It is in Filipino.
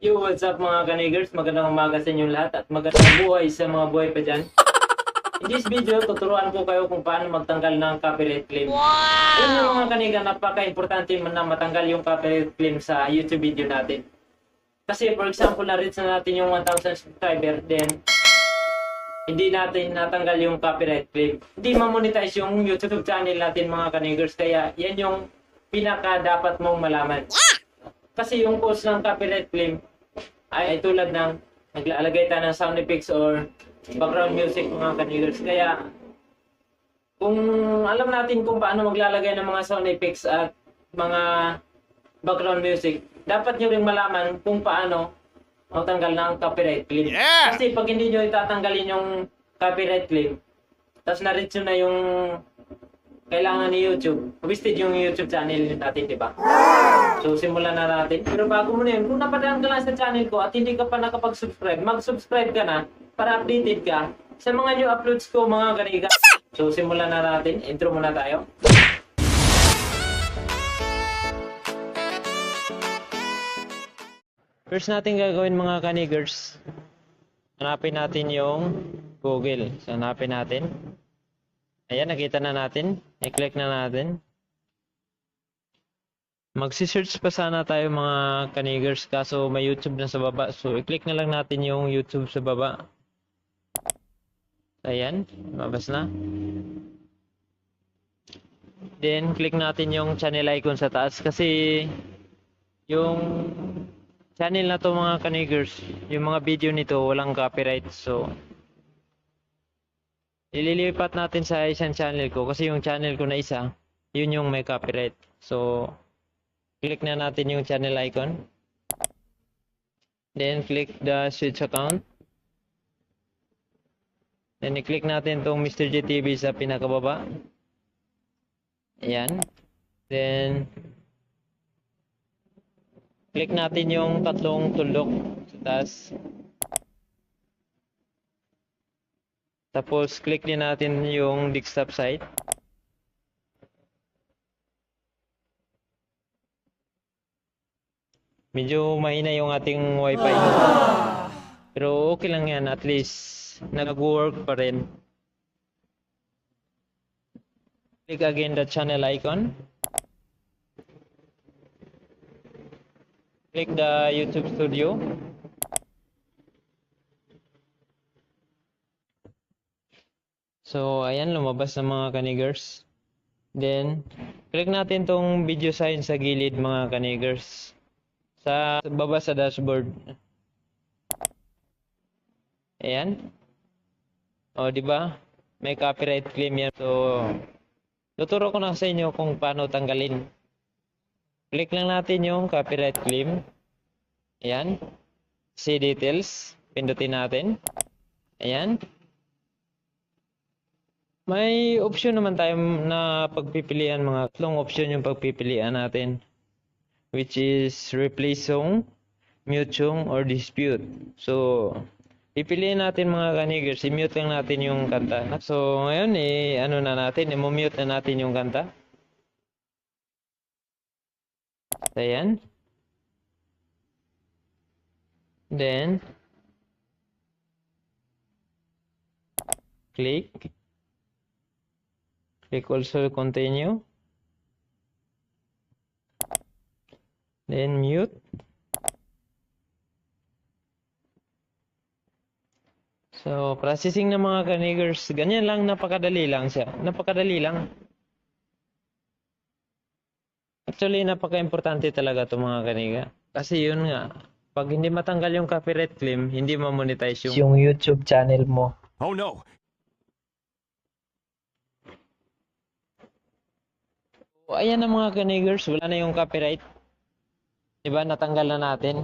Yo, what's up mga kanigers? Magandang umaga sa inyong lahat at magandang buhay sa mga buhay pa dyan. In this video, tuturuan ko kayo kung paano magtanggal ng copyright claim. Alam niyo mga kaniga, napaka-importante na matanggal yung copyright claim sa YouTube video natin. Kasi for example, na-reach na natin yung 1,000 subscriber, then hindi natin natanggal yung copyright claim. Hindi ma-monetize yung YouTube channel natin mga kanigers, kaya yan yung pinaka dapat mong malaman. Kasi yung cause ng copyright claim ay tulad ng naglalagay tayo ng sound effects or background music mga kanigers. Kaya kung alam natin kung paano maglalagay ng mga sound effects at mga background music, dapat nyo rin malaman kung paano magtanggal ng copyright claim. Kasi pag hindi nyo itatanggalin yung copyright claim, tapos na-reach nyo na yung kailangan ni YouTube, wasted yung YouTube channel natin, di ba? So, simulan na natin. Pero bago mo na yun, kung napadaan ka lang sa channel ko at hindi ka pa nakapag-subscribe, mag-subscribe ka na para updated ka sa mga new uploads ko, mga kaniga. So, simulan na natin. Intro muna tayo. First natin gagawin mga kanigers, hanapin natin yung Google. So, hanapin natin. Ayan, nakita na natin. I-click na natin. Magsi-search pa sana tayo mga kanigers, kaso may YouTube na sa baba. So, i-click na lang natin yung YouTube sa baba. Ayan, mabas na. Then, click natin yung channel icon sa taas kasi yung channel na to mga kanigers, yung mga video nito walang copyright. So, ililipat natin sa isang channel ko kasi yung channel ko na isa, yun yung may copyright. So, click na natin yung channel icon. Then, click the switch account. Then, i-click natin tong Mr. GTV sa pinakababa. Ayan. Then, click natin yung tatlong tuldok sa taas. Tapos, click din natin yung desktop site. Medyo mahina yung ating wifi. Pero okay lang yan. At least, nag-work pa rin. Click again the channel icon. Click the YouTube Studio. So, ayan, lumabas na mga kanigers. Then, click natin tong video sign sa gilid mga kanigers. Sa baba sa dashboard. Ayan. O, di ba? May copyright claim yan. So, tuturo ko na sa inyo kung paano tanggalin. Click lang natin yung copyright claim. Ayan. See details. Pindutin natin. Ayan. May option naman tayo na pagpipilian, mga tatlong option yung pagpipilian natin, which is replace song, mute song, or dispute. So, pipiliin natin mga kanigers, i-mute lang natin yung kanta. So, ngayon, ano na natin, i-mute na natin yung kanta. Ayan. Then, click also continue, then mute. So, processing ng mga kanigers, ganyan lang, napakadali lang siya. Napakadali lang. Actually, napaka-importante talaga ito mga kaniga. Kasi yun nga, pag hindi matanggal yung copyright claim, hindi ma-monetize yung YouTube channel mo. Oh no! So, ayan na mga kanigers, wala na yung copyright. Diba, natanggal na natin.